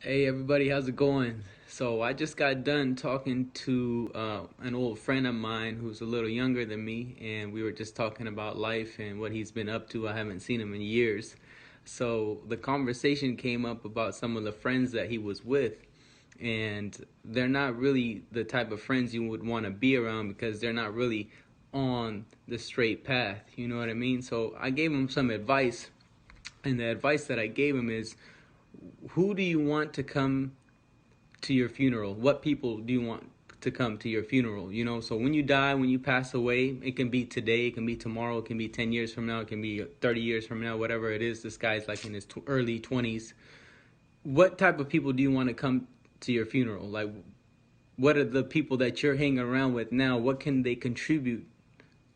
Hey everybody, how's it going? So I just got done talking to an old friend of mine who's a little younger than me, and we were just talking about life and what he's been up to. I haven't seen him in years. So the conversation came up about some of the friends that he was with, and they're not really the type of friends you would want to be around because they're not really on the straight path. You know what I mean? So I gave him some advice, and the advice that I gave him is, who do you want to come to your funeral? What people do you want to come to your funeral? So when you die, when you pass away, it can be today, it can be tomorrow, it can be 10 years from now, it can be 30 years from now, whatever it is. This guy's like in his early 20s. What type of people do you want to come to your funeral? Like, what are the people that you're hanging around with now? What can they contribute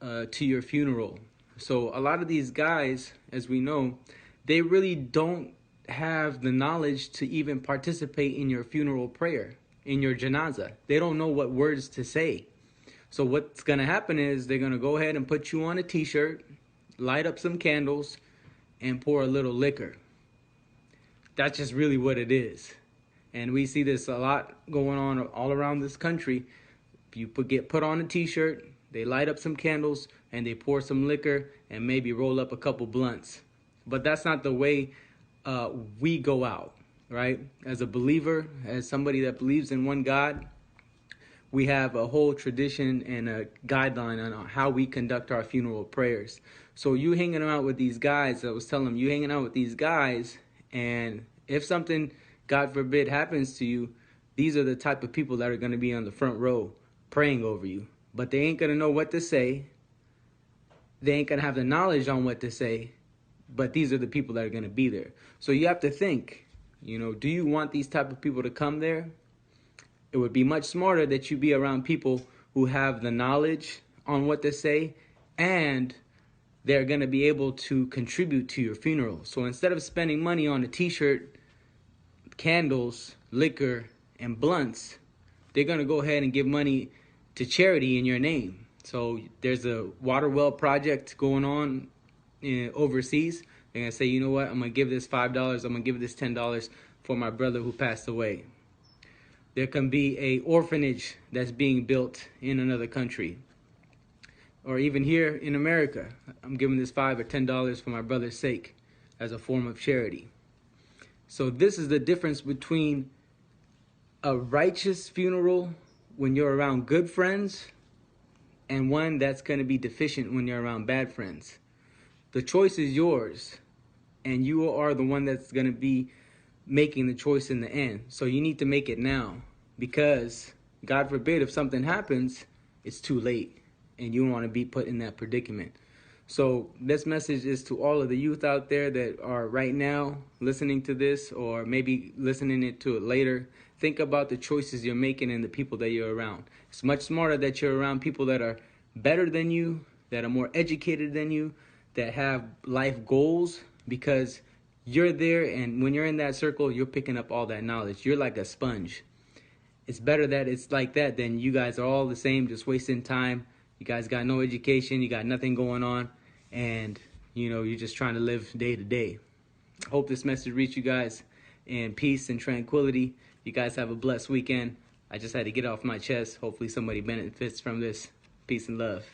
to your funeral? So a lot of these guys, as we know, they really don't have the knowledge to even participate in your funeral prayer, in your janazah. They don't know what words to say. So what's going to happen is they're going to go ahead and put you on a t-shirt, light up some candles, and pour a little liquor. That's just really what it is. And we see this a lot going on all around this country. You get put on a t-shirt, they light up some candles, and they pour some liquor and maybe roll up a couple blunts. But that's not the way we go out, right? As a believer, as somebody that believes in one God, we have a whole tradition and a guideline on how we conduct our funeral prayers. So you hanging out with these guys, I was telling them, you hanging out with these guys, and if something, God forbid, happens to you, these are the type of people that are going to be on the front row praying over you. But they ain't going to know what to say. They ain't going to have the knowledge on what to say. But these are the people that are going to be there. So you have to think, do you want these type of people to come there? It would be much smarter that you be around people who have the knowledge on what to say, and they're going to be able to contribute to your funeral. So instead of spending money on a t-shirt, candles, liquor, and blunts, they're going to go ahead and give money to charity in your name. So there's a water well project going on overseas. They're going to say, you know what, I'm going to give this $5, I'm going to give this $10 for my brother who passed away. There can be a orphanage that's being built in another country. Or even here in America, I'm giving this $5 or $10 for my brother's sake as a form of charity. So this is the difference between a righteous funeral when you're around good friends and one that's going to be deficient when you're around bad friends. The choice is yours, and you are the one that's going to be making the choice in the end. So you need to make it now, because God forbid if something happens, it's too late and you don't want to be put in that predicament. So this message is to all of the youth out there that are right now listening to this, or maybe listening to it later. Think about the choices you're making and the people that you're around. It's much smarter that you're around people that are better than you, that are more educated than you, that have life goals, because you're there, and when you're in that circle, you're picking up all that knowledge. You're like a sponge. It's better that it's like that than you guys are all the same, just wasting time. You guys got no education, you got nothing going on, and you're just trying to live day to day. Hope this message reached you guys in peace and tranquility. You guys have a blessed weekend. I just had to get it off my chest. Hopefully somebody benefits from this. Peace and love.